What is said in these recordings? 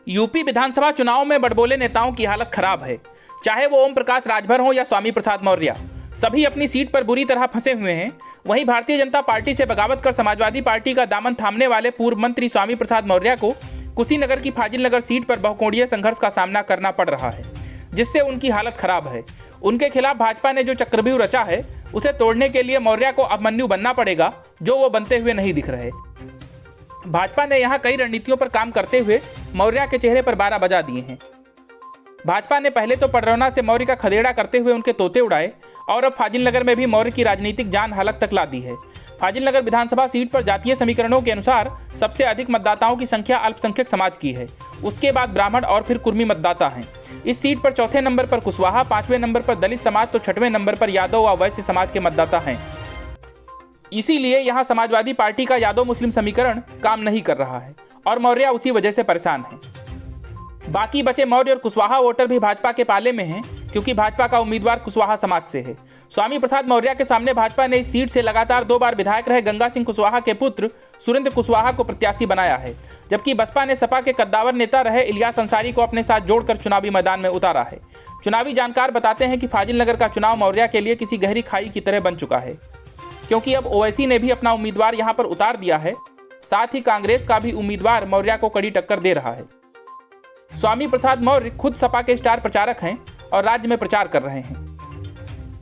UP विधानसभा चुनाव में बड़बोले नेताओं की हालत खराब है। चाहे वो ओम प्रकाश राजभर हो या स्वामी प्रसाद मौर्य, सभी अपनी सीट पर बुरी तरह फंसे हुए हैं। वहीं भारतीय जनता पार्टी से बगावत कर समाजवादी पार्टी का दामन थामने वाले पूर्व मंत्री स्वामी प्रसाद मौर्य को कुशीनगर की फाजिल नगर सीट पर बहुकोणीय संघर्ष का सामना करना पड़ रहा है, जिससे उनकी हालत खराब है। उनके खिलाफ भाजपा ने जो चक्रव्यूह रचा है, उसे तोड़ने के लिए मौर्य को अभिमन्यु बनना पड़ेगा, जो वो बनते हुए नहीं दिख रहे। भाजपा ने यहां कई रणनीतियों पर काम करते हुए मौर्य के चेहरे पर 12 बजा दिए हैं। भाजपा ने पहले तो पडरौना से मौर्य का खदेड़ा करते हुए उनके तोते उड़ाए और अब फाजिल नगर में भी मौर्य की राजनीतिक जान हलक तक ला दी है। फाजिल नगर विधानसभा सीट पर जातीय समीकरणों के अनुसार सबसे अधिक मतदाताओं की संख्या अल्पसंख्यक समाज की है। उसके बाद ब्राह्मण और फिर कुर्मी मतदाता हैं। इस सीट पर चौथे नंबर पर कुशवाहा, 5वें नंबर पर दलित समाज तो 6वें नंबर पर यादव व वैश्य समाज के मतदाता हैं। इसीलिए यहां समाजवादी पार्टी का यादव मुस्लिम समीकरण काम नहीं कर रहा है और मौर्य उसी वजह से परेशान है। बाकी बचे मौर्य और कुशवाहा वोटर भी भाजपा के पाले में हैं, क्योंकि भाजपा का उम्मीदवार कुशवाहा समाज से है। स्वामी प्रसाद मौर्य के सामने भाजपा ने इस सीट से लगातार 2 बार विधायक रहे गंगा सिंह कुशवाहा के पुत्र सुरेंद्र कुशवाहा को प्रत्याशी बनाया है, जबकि बसपा ने सपा के कद्दावर नेता रहे इलियास अंसारी को अपने साथ जोड़कर चुनावी मैदान में उतारा है। चुनावी जानकार बताते हैं कि फाजिल नगर का चुनाव मौर्य के लिए किसी गहरी खाई की तरह बन चुका है, क्योंकि अब ओवैसी ने भी अपना उम्मीदवार यहां पर उतार दिया है। साथ ही कांग्रेस का भी उम्मीदवार मौर्य को कड़ी टक्कर दे रहा है। स्वामी प्रसाद मौर्य खुद सपा के स्टार प्रचारक हैं और राज्य में प्रचार कर रहे हैं,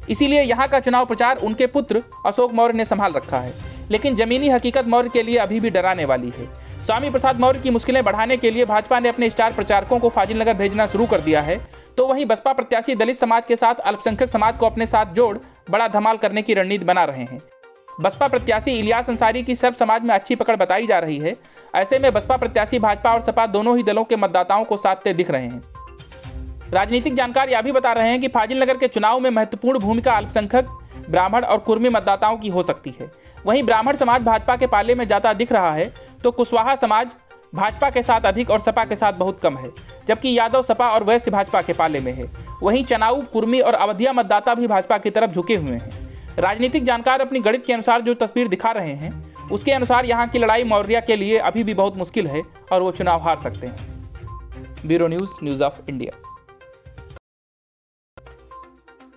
इसीलिए यहां का चुनाव प्रचार उनके पुत्र अशोक मौर्य ने संभाल रखा है। लेकिन जमीनी हकीकत मौर्य के लिए अभी भी डराने वाली है। स्वामी प्रसाद मौर्य की मुश्किलें बढ़ाने के लिए भाजपा ने अपने स्टार प्रचारकों को फाजिल नगर भेजना शुरू कर दिया है, तो वहीं बसपा प्रत्याशी दलित समाज के साथ अल्पसंख्यक समाज को अपने साथ जोड़ बड़ा धमाल करने की रणनीति बना रहे हैं। बसपा प्रत्याशी इलियास अंसारी की सर्व समाज में अच्छी पकड़ बताई जा रही है। ऐसे में बसपा प्रत्याशी भाजपा और सपा दोनों ही दलों के मतदाताओं को साधते दिख रहे हैं। राजनीतिक जानकार यह भी बता रहे हैं कि फाजिल नगर के चुनाव में महत्वपूर्ण भूमिका अल्पसंख्यक, ब्राह्मण और कुर्मी मतदाताओं की हो सकती है। वहीं ब्राह्मण समाज भाजपा के पाले में जाता दिख रहा है, तो कुशवाहा समाज भाजपा के साथ अधिक और सपा के साथ बहुत कम है, जबकि यादव सपा और वैश्य भाजपा के पाले में है। वहीं चनाऊ, कुर्मी और अवधिया मतदाता भी भाजपा की तरफ झुके हुए हैं। राजनीतिक जानकार अपनी गणित के अनुसार जो तस्वीर दिखा रहे हैं, उसके अनुसार यहाँ की लड़ाई मौर्य के लिए अभी भी बहुत मुश्किल है और वो चुनाव हार सकते हैं। Bureau news, news of India.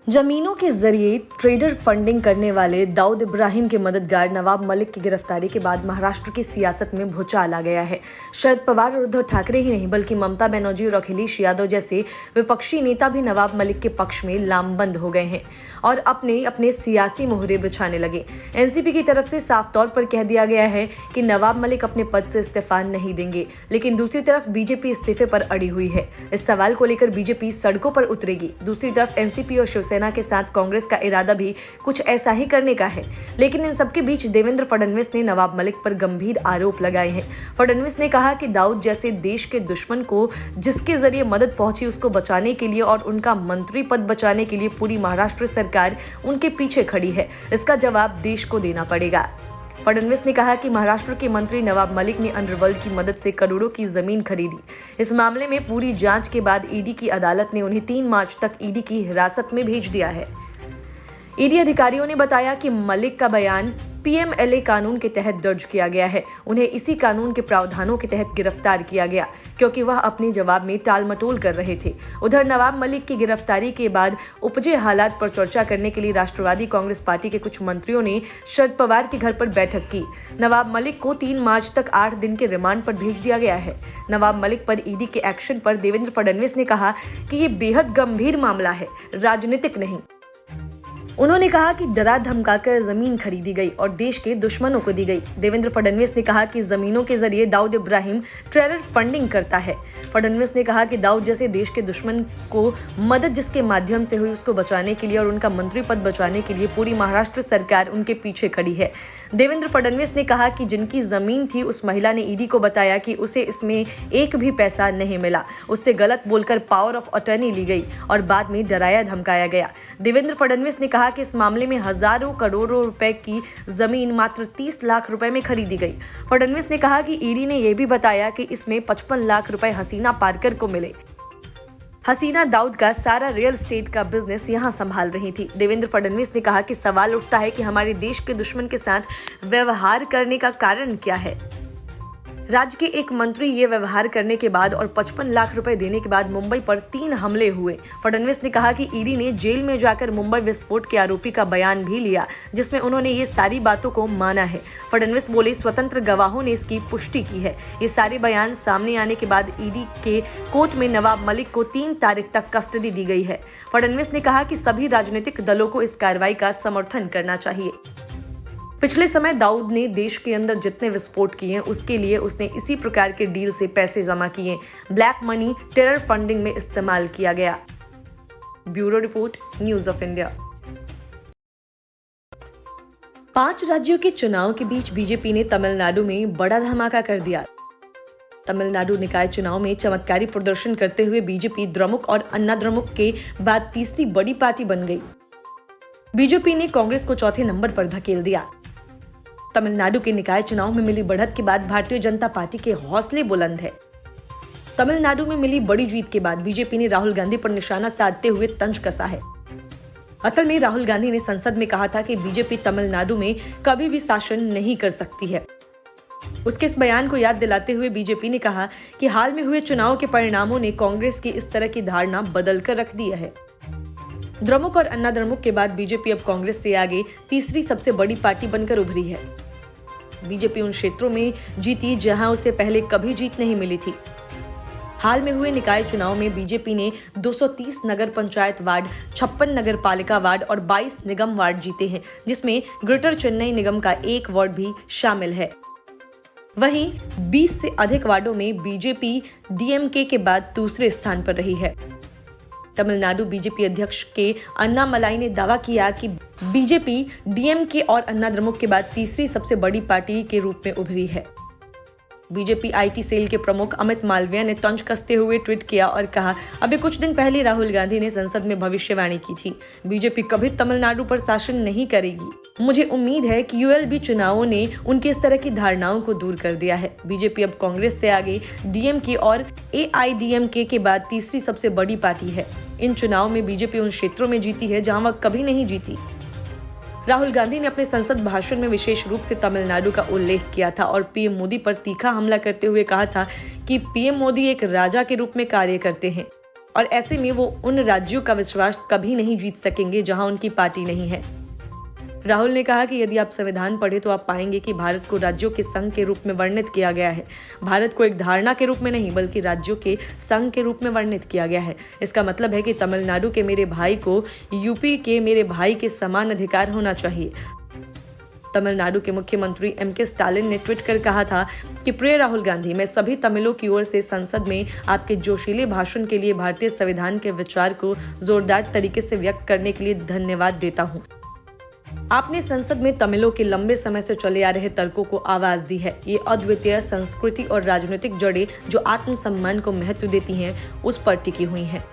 जमीनों के जरिए ट्रेडर फंडिंग करने वाले दाऊद इब्राहिम के मददगार नवाब मलिक की गिरफ्तारी के बाद महाराष्ट्र की सियासत में भूचाल आ गया है। शरद पवार और उद्धव ठाकरे ही नहीं, बल्कि ममता बनर्जी और अखिलेश यादव जैसे विपक्षी नेता भी नवाब मलिक के पक्ष में लामबंद हो गए हैं और अपने अपने सियासी मोहरे बिछाने लगे। एनसीपी की तरफ से साफ तौर पर कह दिया गया है कि नवाब मलिक अपने पद से इस्तीफा नहीं देंगे, लेकिन दूसरी तरफ बीजेपी इस्तीफे पर अड़ी हुई है। इस सवाल को लेकर बीजेपी सड़कों पर उतरेगी। दूसरी तरफ एनसीपी और शिवसेना के साथ कांग्रेस का इरादा भी कुछ ऐसा ही करने का है। लेकिन इन सबके बीच देवेंद्र फडणवीस ने नवाब मलिक पर गंभीर आरोप लगाए हैं। फडणवीस ने कहा कि दाऊद जैसे देश के दुश्मन को जिसके जरिए मदद पहुंची, उसको बचाने के लिए और उनका मंत्री पद बचाने के लिए पूरी महाराष्ट्र सरकार उनके पीछे खड़ी है। इसका जवाब देश को देना पड़ेगा। फडणवीस ने कहा कि महाराष्ट्र के मंत्री नवाब मलिक ने अंडरवर्ल्ड की मदद से करोड़ों की जमीन खरीदी। इस मामले में पूरी जांच के बाद ईडी की अदालत ने उन्हें 3 मार्च तक ईडी की हिरासत में भेज दिया है। ईडी अधिकारियों ने बताया कि मलिक का बयान पीएमएलए कानून के तहत दर्ज किया गया है। उन्हें इसी कानून के प्रावधानों के तहत गिरफ्तार किया गया, क्योंकि वह अपने जवाब में टाल मटोल कर रहे थे। उधर नवाब मलिक की गिरफ्तारी के बाद उपजे हालात पर चर्चा करने के लिए राष्ट्रवादी कांग्रेस पार्टी के कुछ मंत्रियों ने शरद पवार के घर पर बैठक की। नवाब मलिक को 3 मार्च तक 8 दिन के रिमांड पर भेज दिया गया है। नवाब मलिक पर ईडी के एक्शन पर देवेंद्र फडणवीस ने कहा कि ये बेहद गंभीर मामला है, राजनीतिक नहीं। उन्होंने कहा कि डरा धमकाकर जमीन खरीदी गई और देश के दुश्मनों को दी गई। देवेंद्र फडणवीस ने कहा कि जमीनों के जरिए दाऊद इब्राहिम टेरर फंडिंग करता है। फडणवीस ने कहा कि दाऊद जैसे देश के दुश्मन को मदद जिसके माध्यम से हुई, उसको बचाने के लिए और उनका मंत्री पद बचाने के लिए पूरी महाराष्ट्र सरकार उनके पीछे खड़ी है। देवेंद्र फडणवीस ने कहा कि जिनकी जमीन थी, उस महिला ने ईडी को बताया कि उसे इसमें एक भी पैसा नहीं मिला। उससे गलत बोलकर पावर ऑफ अटर्नी ली गई और बाद में डराया धमकाया गया। देवेंद्र फडणवीस ने कहा कि इस मामले में हजारों करोड़ों रुपए की जमीन मात्र 30 लाख रुपए में खरीदी गई। फडणवीस ने कहा कि ईडी ने यह भी बताया कि इसमें 55 लाख रुपए हसीना पारकर को मिले। हसीना दाऊद का सारा रियल एस्टेट का बिजनेस यहां संभाल रही थी। देवेंद्र फडणवीस ने कहा कि सवाल उठता है कि हमारे देश के दुश्मन के साथ व्यवहार करने का कारण क्या है। राज्य के एक मंत्री ये व्यवहार करने के बाद और 55 लाख रुपए देने के बाद मुंबई पर 3 हमले हुए। फडणवीस ने कहा कि ईडी ने जेल में जाकर मुंबई विस्फोट के आरोपी का बयान भी लिया, जिसमें उन्होंने ये सारी बातों को माना है। फडणवीस बोले, स्वतंत्र गवाहों ने इसकी पुष्टि की है। ये सारे बयान सामने आने के बाद ईडी के कोर्ट में नवाब मलिक को 3 तारीख तक कस्टडी दी गई है। फडणवीस ने कहा कि सभी राजनीतिक दलों को इस कार्रवाई का समर्थन करना चाहिए। पिछले समय दाऊद ने देश के अंदर जितने विस्फोट किए उसके लिए उसने इसी प्रकार के डील से पैसे जमा किए। ब्लैक मनी टेरर फंडिंग में इस्तेमाल किया गया। Bureau report, news of India. 5 राज्यों के चुनाव के बीच बीजेपी ने तमिलनाडु में बड़ा धमाका कर दिया। तमिलनाडु निकाय चुनाव में चमत्कारी प्रदर्शन करते हुए बीजेपी द्रमुक और अन्ना द्रमुक के बाद तीसरी बड़ी पार्टी बन गई। बीजेपी ने कांग्रेस को चौथे नंबर पर धकेल दिया। तमिलनाडु के निकाय चुनाव में मिली बढ़त के बाद भारतीय जनता पार्टी के हौसले बुलंद है। तमिलनाडु में मिली बड़ी जीत के बाद बीजेपी ने राहुल गांधी पर निशाना साधते हुए तंज कसा है। असल में राहुल गांधी ने संसद में कहा था कि बीजेपी तमिलनाडु में कभी भी शासन नहीं कर सकती है। उसके इस बयान को याद दिलाते हुए बीजेपी ने कहा कि हाल में हुए चुनाव के परिणामों ने कांग्रेस की इस तरह की धारणा बदल कर रख दी है। द्रमुक और अन्ना द्रमुक के बाद बीजेपी अब कांग्रेस से आगे तीसरी सबसे बड़ी पार्टी बनकर उभरी है। बीजेपी उन क्षेत्रों में जीती जहां उसे पहले कभी जीत नहीं मिली थी। हाल में हुए निकाय चुनाव में बीजेपी ने 230 नगर पंचायत वार्ड, 56 नगर पालिका वार्ड और 22 निगम वार्ड जीते हैं, जिसमें ग्रेटर चेन्नई निगम का एक वार्ड भी शामिल है। वहीं 20 से अधिक वार्डों में बीजेपी डीएमके के बाद दूसरे स्थान पर रही है। तमिलनाडु बीजेपी अध्यक्ष के अन्नामलाई ने दावा किया कि बीजेपी डीएमके और अन्ना द्रमुक के बाद तीसरी सबसे बड़ी पार्टी के रूप में उभरी है। बीजेपी आईटी सेल के प्रमुख अमित मालवीय ने तंज कसते हुए ट्वीट किया और कहा, अभी कुछ दिन पहले राहुल गांधी ने संसद में भविष्यवाणी की थी, बीजेपी कभी तमिलनाडु पर शासन नहीं करेगी। मुझे उम्मीद है कि यूएलबी चुनावों ने उनकी इस तरह की धारणाओं को दूर कर दिया है। बीजेपी अब कांग्रेस से आगे डीएमके और एआईडीएमके के बाद तीसरी सबसे बड़ी पार्टी है। इन चुनाव में बीजेपी उन क्षेत्रों में जीती है जहां वह कभी नहीं जीती। राहुल गांधी ने अपने संसद भाषण में विशेष रूप से तमिलनाडु का उल्लेख किया था और पीएम मोदी पर तीखा हमला करते हुए कहा था कि पीएम मोदी एक राजा के रूप में कार्य करते हैं और ऐसे में वो उन राज्यों का विश्वास कभी नहीं जीत सकेंगे जहां उनकी पार्टी नहीं है। राहुल ने कहा कि यदि आप संविधान पढ़े तो आप पाएंगे कि भारत को राज्यों के संघ के रूप में वर्णित किया गया है। भारत को एक धारणा के रूप में नहीं बल्कि राज्यों के संघ के रूप में वर्णित किया गया है। इसका मतलब है कि तमिलनाडु के मेरे भाई को यूपी के मेरे भाई के समान अधिकार होना चाहिए। तमिलनाडु के मुख्यमंत्री एमके स्टालिन ने ट्वीट कर कहा था कि प्रिय राहुल गांधी, मैं सभी तमिलों की ओर से संसद में आपके जोशीले भाषण के लिए भारतीय संविधान के विचार को जोरदार तरीके से व्यक्त करने के लिए धन्यवाद देता हूँ। आपने संसद में तमिलों के लंबे समय से चले आ रहे तर्कों को आवाज दी है। ये अद्वितीय संस्कृति और राजनीतिक जड़ें जो आत्मसम्मान को महत्व देती हैं, उस पर टिकी हुई हैं।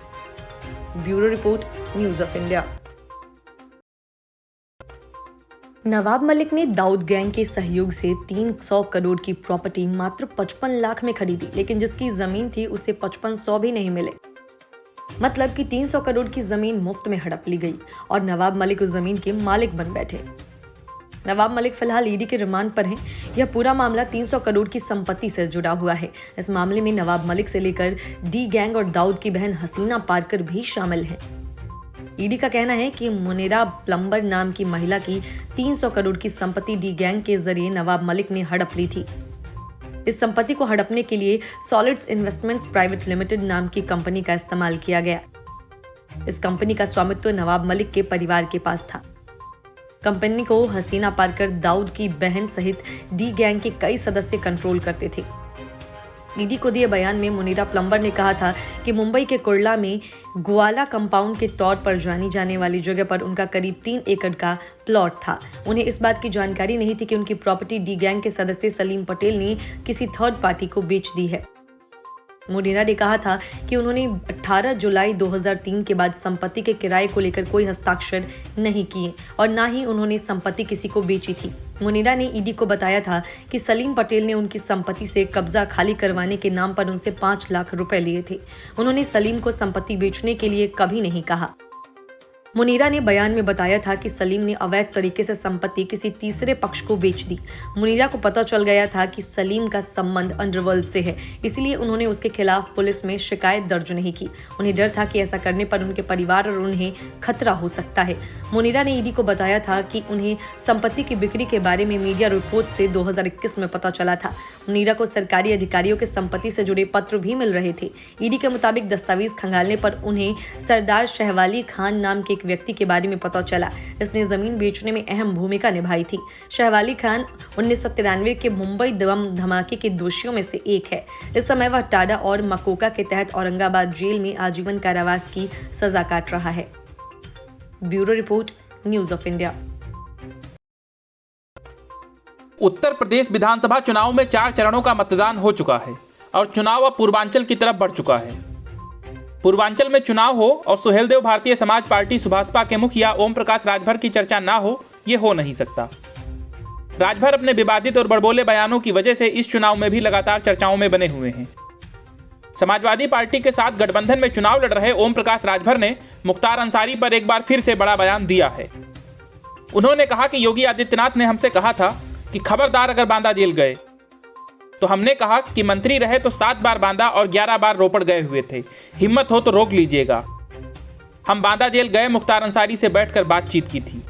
Bureau report, news of India. Nawab Malik ने दाऊद गैंग के सहयोग से 300 करोड़ की प्रॉपर्टी मात्र 55 लाख में खरीदी, लेकिन जिसकी जमीन थी उसे 5500 भी नहीं मिले। मतलब कि 300 करोड़ की जमीन मुफ्त में हड़प ली गई और नवाब मलिक उस जमीन के मालिक बन बैठे। नवाब मलिक फिलहाल ईडी के रिमांड पर हैं। यह पूरा मामला 300 करोड़ की संपत्ति से जुड़ा हुआ है। इस मामले में नवाब मलिक से लेकर डी गैंग और दाऊद की बहन हसीना पारकर भी शामिल हैं। ईडी का कहना है कि मुनीरा प्लम्बर नाम की महिला की 300 करोड़ की संपत्ति डी गैंग के जरिए नवाब मलिक ने हड़प ली थी। इस संपत्ति को हड़पने के लिए सॉलिड्स इन्वेस्टमेंट्स प्राइवेट लिमिटेड नाम की कंपनी का इस्तेमाल किया गया। इस कंपनी का स्वामित्व नवाब मलिक के परिवार के पास था। कंपनी को हसीना पारकर, दाऊद की बहन सहित डी गैंग के कई सदस्य कंट्रोल करते थे। ईडी को दिए बयान में मुनीरा प्लम्बर ने कहा था कि मुंबई के कुर्ला में ग्वाला कंपाउंड के तौर पर जानी जाने वाली जगह पर उनका करीब 3 एकड़ का प्लॉट था। उन्हें इस बात की जानकारी नहीं थी कि उनकी प्रॉपर्टी डी गैंग के सदस्य सलीम पटेल ने किसी थर्ड पार्टी को बेच दी है। मुनीरा ने कहा था कि उन्होंने 18 जुलाई 2003 के बाद संपत्ति के किराए को लेकर कोई हस्ताक्षर नहीं किए और न ही उन्होंने संपत्ति किसी को बेची थी। मुनीरा ने ईडी को बताया था कि सलीम पटेल ने उनकी संपत्ति से कब्जा खाली करवाने के नाम पर उनसे 5 लाख रुपए लिए थे। उन्होंने सलीम को संपत्ति बेचने के लिए कभी नहीं कहा। मुनीरा ने बयान में बताया था कि सलीम ने अवैध तरीके से संपत्ति किसी तीसरे पक्ष को बेच दी। मुनीरा को पता चल गया था कि सलीम का संबंध अंडरवर्ल्ड से है, इसलिए उन्होंने उसके खिलाफ पुलिस में शिकायत दर्ज नहीं की। उन्हें डर था कि ऐसा करने पर उनके परिवार और उन्हें खतरा हो सकता है। मुनीरा ने ईडी को बताया था कि उन्हें संपत्ति की बिक्री के बारे में मीडिया रिपोर्ट से 2021 में पता चला था। मुनीरा को सरकारी अधिकारियों के संपत्ति से जुड़े पत्र भी मिल रहे थे। ईडी के मुताबिक दस्तावेज खंगालने पर उन्हें सरदार शहवाली खान नाम के एक व्यक्ति के बारे में पता चला। इसने जमीन बेचने में अहम भूमिका निभाई थी। शहवाली खान 1993 के मुंबई बम धमाके के दोषियों में से एक है। इस समय वह टाडा और मकोका के तहत औरंगाबाद जेल में आजीवन कारावास की सजा काट रहा है। Bureau report, news of India. Uttar Pradesh विधानसभा चुनाव में 4 चरणों का मतदान हो चुका है और चुनाव अब पूर्वांचल की तरफ बढ़ चुका है। पूर्वांचल में चुनाव हो और सुहेलदेव भारतीय समाज पार्टी सुभाषपा के मुखिया ओम प्रकाश राजभर की चर्चा ना हो, ये हो नहीं सकता। राजभर अपने विवादित और बड़बोले बयानों की वजह से इस चुनाव में भी लगातार चर्चाओं में बने हुए हैं। समाजवादी पार्टी के साथ गठबंधन में चुनाव लड़ रहे ओम प्रकाश राजभर ने मुख्तार अंसारी पर एक बार फिर से बड़ा बयान दिया है। उन्होंने कहा कि योगी आदित्यनाथ ने हमसे कहा था कि खबरदार अगर बांदा जेल गए, तो हमने कहा कि मंत्री रहे तो 7 बार बांदा और 11 बार रोपड़ गए हुए थे, हिम्मत हो तो रोक लीजिएगा। हम बांदा जेल गए, मुख्तार अंसारी से बैठकर बातचीत की थी।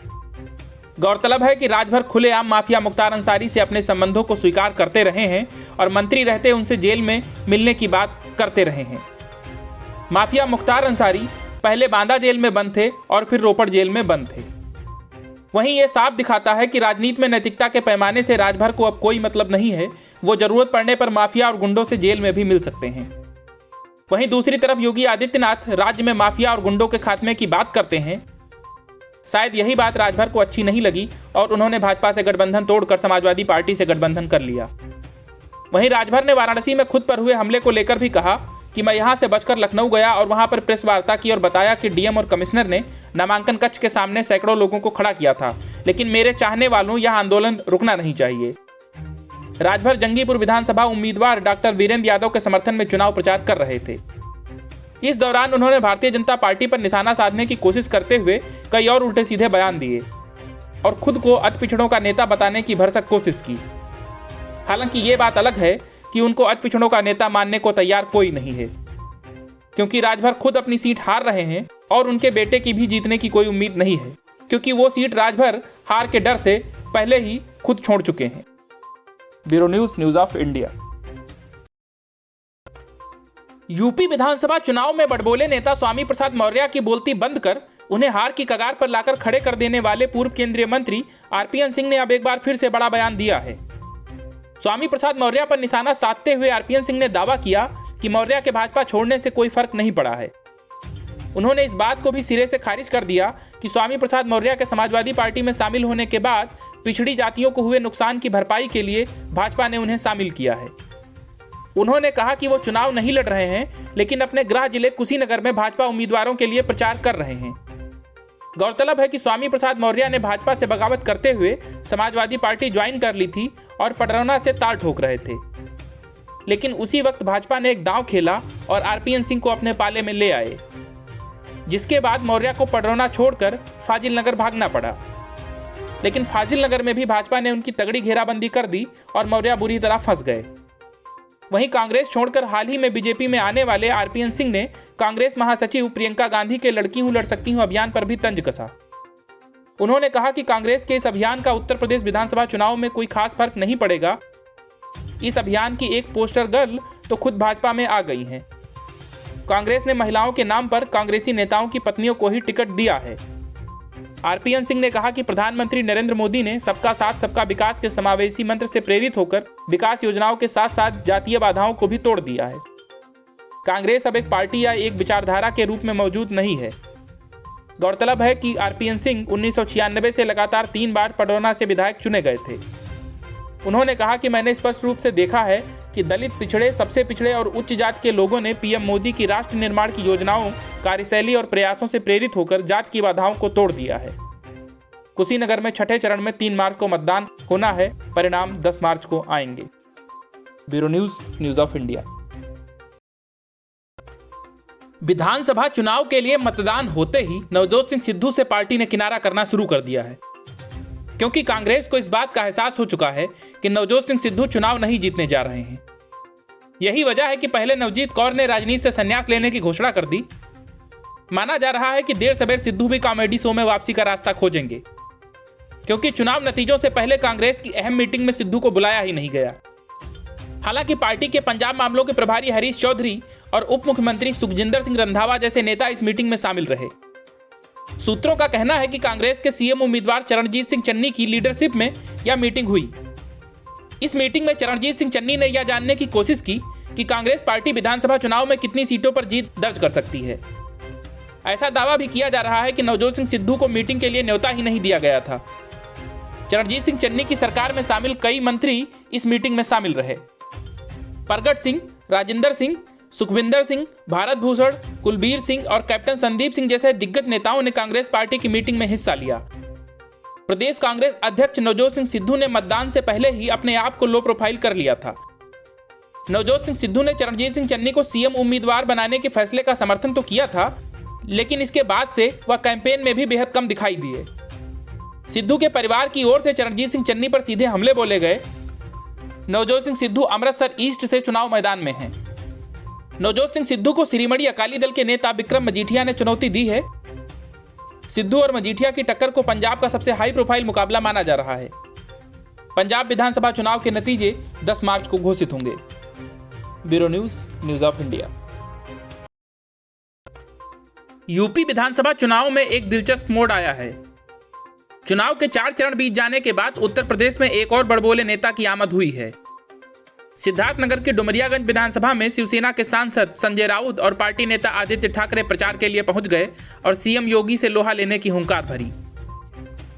गौरतलब है कि राजभर खुलेआम माफिया मुख्तार अंसारी से अपने संबंधों को स्वीकार करते रहे हैं और मंत्री रहते उनसे जेल में मिलने की बात करते रहे हैं। माफिया मुख्तार अंसारी पहले बांदा जेल में बंद थे और फिर रोपड़ जेल में बंद थे। वहीं ये साफ दिखाता है कि राजनीति में नैतिकता के पैमाने से राजभर को अब कोई मतलब नहीं है। वो जरूरत पड़ने पर माफिया और गुंडों से जेल में भी मिल सकते हैं। वहीं दूसरी तरफ योगी आदित्यनाथ राज्य में माफिया और गुंडों के खात्मे की बात करते हैं। शायद यही बात राजभर को अच्छी नहीं लगी और उन्होंने भाजपा से गठबंधन तोड़कर समाजवादी पार्टी से गठबंधन कर लिया। वहीं राजभर ने वाराणसी में खुद पर हुए हमले को लेकर भी कहा कि मैं यहां से बचकर लखनऊ गया और वहां पर प्रेस वार्ता की और बताया कि डीएम और कमिश्नर ने नामांकन कक्ष के सामने सैकड़ों लोगों को खड़ा किया था, लेकिन मेरे चाहने वालों यह आंदोलन रुकना नहीं चाहिए। राजभर जंगीपुर विधानसभा उम्मीदवार डॉक्टर वीरेंद्र यादव के समर्थन में चुनाव प्रचार कर रहे थे। इस दौरान उन्होंने भारतीय जनता पार्टी पर निशाना साधने की कोशिश करते हुए कई और उल्टे सीधे बयान दिए और खुद को अति पिछड़ों का नेता बताने की भरसक कोशिश की। हालांकि ये बात अलग है कि उनको अति पिछड़ों का नेता मानने को तैयार कोई नहीं है, क्योंकि राजभर खुद अपनी सीट हार रहे हैं और उनके बेटे की भी जीतने की कोई उम्मीद नहीं है, क्योंकि वो सीट राजभर हार के डर से पहले ही खुद छोड़ चुके हैं। Bureau news of India. UP विधानसभा चुनाव में बड़बोले नेता स्वामी प्रसाद मौर्य की बोलती बंद कर उन्हें हार की कगार पर लाकर खड़े कर देने वाले पूर्व केंद्रीय मंत्री आरपीएन सिंह ने अब एक बार फिर से बड़ा बयान दिया है। स्वामी प्रसाद मौर्य पर निशाना साधते हुए आरपीएन सिंह ने दावा किया कि मौर्य के भाजपा छोड़ने से कोई फर्क नहीं पड़ा है। उन्होंने इस बात को भी सिरे से खारिज कर दिया कि स्वामी प्रसाद मौर्य के समाजवादी पार्टी में शामिल होने के बाद पिछड़ी जातियों को हुए नुकसान की भरपाई के लिए भाजपा ने उन्हें शामिल किया है। उन्होंने कहा कि वो चुनाव नहीं लड़ रहे हैं, लेकिन अपने गृह जिले कुशीनगर में भाजपा उम्मीदवारों के लिए प्रचार कर रहे हैं। गौरतलब है कि स्वामी प्रसाद मौर्य ने भाजपा से बगावत करते हुए समाजवादी पार्टी ज्वाइन कर ली थी और पडरौना से ताल ठोक रहे थे, लेकिन उसी वक्त भाजपा ने एक दांव खेला और आरपीएन सिंह को अपने पाले में ले आए, जिसके बाद मौर्य को पडरौना छोड़कर फाजिल नगर भागना पड़ा। लेकिन फाजिल नगर में भी भाजपा ने उनकी तगड़ी घेराबंदी कर दी और मौर्य बुरी तरह फंस गए। वहीं कांग्रेस छोड़कर हाल ही में बीजेपी में आने वाले आरपीएन सिंह ने कांग्रेस महासचिव प्रियंका गांधी के लड़की हूं लड़ सकती हूं अभियान पर भी तंज कसा। उन्होंने कहा कि कांग्रेस के इस अभियान का उत्तर प्रदेश विधानसभा चुनाव में कोई खास फर्क नहीं पड़ेगा। इस अभियान की एक पोस्टर गर्ल तो खुद भाजपा में आ गई हैं। कांग्रेस ने महिलाओं के नाम पर कांग्रेसी नेताओं की पत्नियों को ही टिकट दिया है। आरपीएन सिंह ने कहा कि प्रधानमंत्री नरेंद्र मोदी ने सबका साथ सबका विकास के समावेशी मंत्र से प्रेरित होकर विकास योजनाओं के साथ साथ जातीय बाधाओं को भी तोड़ दिया है। कांग्रेस अब एक पार्टी या एक विचारधारा के रूप में मौजूद नहीं है। गौरतलब है कि आरपीएन सिंह 1996 से लगातार 3 बार पडरौना से विधायक चुने गए थे। उन्होंने कहा कि मैंने स्पष्ट रूप से देखा है कि दलित, पिछड़े, सबसे पिछड़े और उच्च जाति के लोगों ने पीएम मोदी की राष्ट्र निर्माण की योजनाओं, कार्यशैली और प्रयासों से प्रेरित होकर जात की बाधाओं को तोड़ दिया है। कुशीनगर में छठे चरण में 3 मार्च को मतदान होना है, परिणाम 10 मार्च को आएंगे। Bureau news of India. विधानसभा चुनाव के लिए मतदान होते ही नवजोत सिंह सिद्धू से पार्टी ने किनारा करना शुरू कर दिया है, क्योंकि कांग्रेस को इस बात का एहसास हो चुका है कि नवजोत सिंह सिद्धू चुनाव नहीं जीतने जा रहे हैं। यही वजह है कि पहले नवजीत कौर ने राजनीति से संन्यास लेने की घोषणा कर दी। माना जा रहा है कि देर सवेर सिद्धू भी कॉमेडी शो में वापसी का रास्ता खोजेंगे, क्योंकि चुनाव नतीजों से पहले कांग्रेस की अहम मीटिंग में सिद्धू को बुलाया ही नहीं गया। हालांकि पार्टी के पंजाब मामलों के प्रभारी हरीश चौधरी और उप मुख्यमंत्री सुखजिंदर सिंह रंधावा जैसे नेता इस मीटिंग में शामिल रहे। सूत्रों का कहना है कि कांग्रेस के सीएम उम्मीदवार चरणजीत सिंह चन्नी की लीडरशिप में यह मीटिंग हुई। इस मीटिंग में चरणजीत सिंह चन्नी ने यह जानने की कोशिश की कि कांग्रेस पार्टी विधानसभा चुनाव में कितनी सीटों पर जीत दर्ज कर सकती है। ऐसा दावा भी किया जा रहा है कि नवजोत सिंह सिद्धू को मीटिंग के लिए न्योता ही नहीं दिया गया था। चरणजीत सिंह चन्नी की सरकार में शामिल कई मंत्री इस मीटिंग में शामिल रहे। प्रगट सिंह, राजेंद्र सिंह, सुखविंदर सिंह, भारत भूषण, कुलबीर सिंह और कैप्टन संदीप सिंह जैसे दिग्गज नेताओं ने कांग्रेस पार्टी की मीटिंग में हिस्सा लिया। प्रदेश कांग्रेस अध्यक्ष नवजोत सिंह सिद्धू ने मतदान से पहले ही अपने आप को लो प्रोफाइल कर लिया था। नवजोत सिंह सिद्धू ने चरणजीत सिंह चन्नी को सीएम उम्मीदवार बनाने के फैसले का समर्थन तो किया था, लेकिन इसके बाद से वह कैंपेन में भी बेहद कम दिखाई दिए। सिद्धू के परिवार की ओर से चरणजीत सिंह चन्नी पर सीधे हमले बोले गए। नवजोत सिंह सिद्धू अमृतसर ईस्ट से चुनाव मैदान में हैं। नवजोत सिंह सिद्धू को शिरोमणि अकाली दल के नेता विक्रम मजीठिया ने चुनौती दी है। सिद्धू और मजीठिया की टक्कर को पंजाब का सबसे हाई प्रोफाइल मुकाबला माना जा रहा है। पंजाब विधानसभा चुनाव के नतीजे 10 मार्च को घोषित होंगे। Bureau news of India. UP विधानसभा चुनाव में एक दिलचस्प मोड़ आया है। चुनाव के 4 चरण बीत जाने के बाद उत्तर प्रदेश में एक और बड़बोले नेता की आमद हुई है। सिद्धार्थनगर के डुमरियागंज विधानसभा में शिवसेना के सांसद संजय राउत और पार्टी नेता आदित्य ठाकरे प्रचार के लिए पहुंच गए और सीएम योगी से लोहा लेने की हुंकार भरी।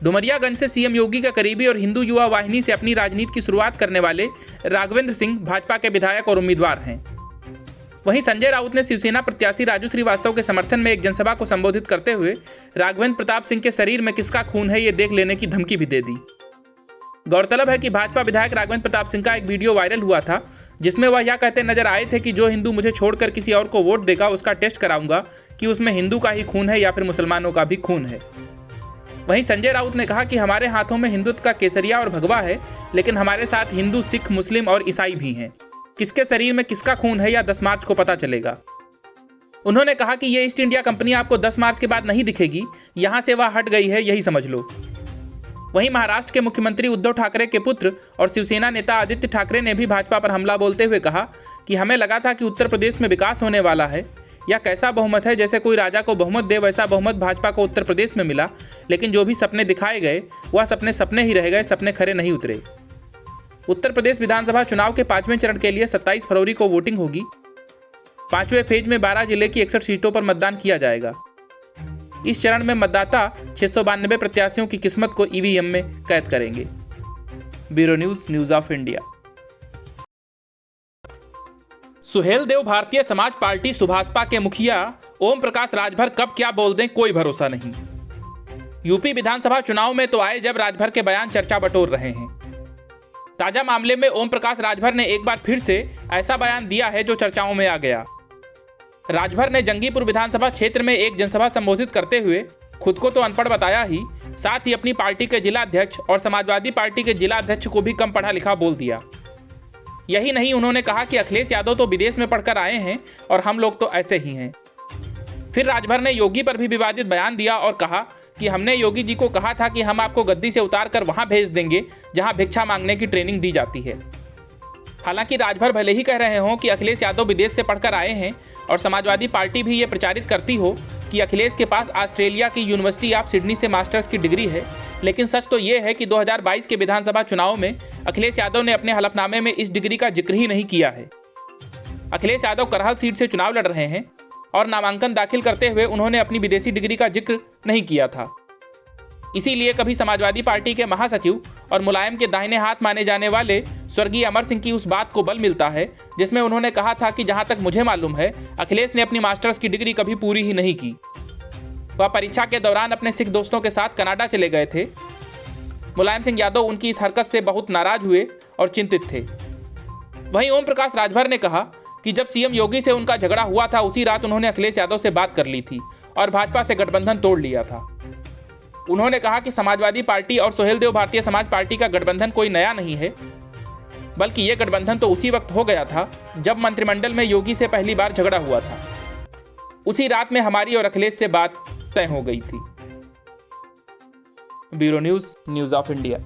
डुमरियागंज से सीएम योगी का करीबी और हिंदू युवा वाहिनी से अपनी राजनीति की शुरुआत करने वाले राघवेंद्र सिंह भाजपा के विधायक और उम्मीदवार हैं। वहीं संजय राउत ने शिवसेना प्रत्याशी राजू श्रीवास्तव के समर्थन में एक जनसभा को संबोधित करते हुए राघवेंद्र प्रताप सिंह के शरीर में किसका खून है ये देख लेने की धमकी भी दे दी। गौरतलब है कि भाजपा विधायक राघवेंद्र प्रताप सिंह का एक वीडियो वायरल हुआ था, जिसमें वह यह कहते नजर आए थे कि जो हिंदू मुझे छोड़कर किसी और को वोट देगा उसका टेस्ट कराऊंगा कि उसमें हिंदू का ही खून है या फिर मुसलमानों का भी खून है। वहीं संजय राउत ने कहा कि हमारे हाथों में हिंदुत्व का केसरिया और भगवा है, लेकिन हमारे साथ हिंदू, सिख, मुस्लिम और ईसाई भी हैं। किसके शरीर में किसका खून है या 10 मार्च को पता चलेगा। उन्होंने कहा कि ये ईस्ट इंडिया कंपनी आपको 10 मार्च के बाद नहीं दिखेगी, यहां से वह हट गई है, यही समझ लो। वहीं महाराष्ट्र के मुख्यमंत्री उद्धव ठाकरे के पुत्र और शिवसेना नेता आदित्य ठाकरे ने भी भाजपा पर हमला बोलते हुए कहा कि हमें लगा था कि उत्तर प्रदेश में विकास होने वाला है। यह कैसा बहुमत है, जैसे कोई राजा को बहुमत दे वैसा बहुमत भाजपा को उत्तर प्रदेश में मिला, लेकिन जो भी सपने दिखाए गए वह सपने सपने ही रह गए, सपने खरे नहीं उतरे। उत्तर प्रदेश विधानसभा चुनाव के 5वें चरण के लिए 27 फरवरी को वोटिंग होगी। 5वें फेज में 12 जिले की 61 सीटों पर मतदान किया जाएगा। इस चरण में मतदाता 692 प्रत्याशियों की किस्मत को ईवीएम में कैद करेंगे। Bureau news of India. Suheldev Bharatiya Samaj party Subhaspa के मुखिया ओम प्रकाश राजभर कब क्या बोल दें कोई भरोसा नहीं। यूपी विधानसभा चुनाव में तो आए जब राजभर के बयान चर्चा बटोर रहे हैं। ताजा मामले में ओम प्रकाश राजभर ने एक बार फिर से ऐसा बयान दिया है जो चर्चाओं में आ गया। राजभर ने जंगीपुर विधानसभा क्षेत्र में एक जनसभा संबोधित करते हुए खुद को तो अनपढ़ बताया ही, साथ ही अपनी पार्टी के जिला अध्यक्ष और समाजवादी पार्टी के जिला अध्यक्ष को भी कम पढ़ा लिखा बोल दिया। यही नहीं, उन्होंने कहा कि अखिलेश यादव तो विदेश में पढ़कर आए हैं और हम लोग तो ऐसे ही हैं। फिर राजभर ने योगी पर भी विवादित बयान दिया और कहा कि हमने योगी जी को कहा था कि हम आपको गद्दी से उतार कर वहां भेज देंगे जहां भिक्षा मांगने की ट्रेनिंग दी जाती है। हालांकि राजभर भले ही कह रहे हों कि अखिलेश यादव विदेश से पढ़कर आए हैं और समाजवादी पार्टी भी ये प्रचारित करती हो कि अखिलेश के पास ऑस्ट्रेलिया की यूनिवर्सिटी ऑफ सिडनी से मास्टर्स की डिग्री है, लेकिन सच तो ये है कि 2022 के विधानसभा चुनाव में अखिलेश यादव ने अपने हलफनामे में इस डिग्री का जिक्र ही नहीं किया है। अखिलेश यादव करहल सीट से चुनाव लड़ रहे हैं और नामांकन दाखिल करते हुए उन्होंने अपनी विदेशी डिग्री का जिक्र नहीं किया था। इसीलिए कभी समाजवादी पार्टी के महासचिव और मुलायम के दाहिने हाथ माने जाने वाले स्वर्गीय अमर सिंह की उस बात को बल मिलता है जिसमें उन्होंने कहा था कि जहां तक मुझे मालूम है अखिलेश ने अपनी मास्टर्स की डिग्री कभी पूरी ही नहीं की। वह परीक्षा के दौरान अपने सिख दोस्तों के साथ कनाडा चले गए थे। मुलायम सिंह यादव उनकी इस हरकत से बहुत नाराज हुए और चिंतित थे। वहीं ओम प्रकाश राजभर ने कहा कि जब सीएम योगी से उनका झगड़ा हुआ था उसी रात उन्होंने अखिलेश यादव से बात कर ली थी और भाजपा से गठबंधन तोड़ लिया था। उन्होंने कहा कि समाजवादी पार्टी और सुहेलदेव भारतीय समाज पार्टी का गठबंधन कोई नया नहीं है, बल्कि ये गठबंधन तो उसी वक्त हो गया था जब मंत्रिमंडल में योगी से पहली बार झगड़ा हुआ था। उसी रात में हमारी और अखिलेश से बात तय हो गई थी। Bureau news, news of India.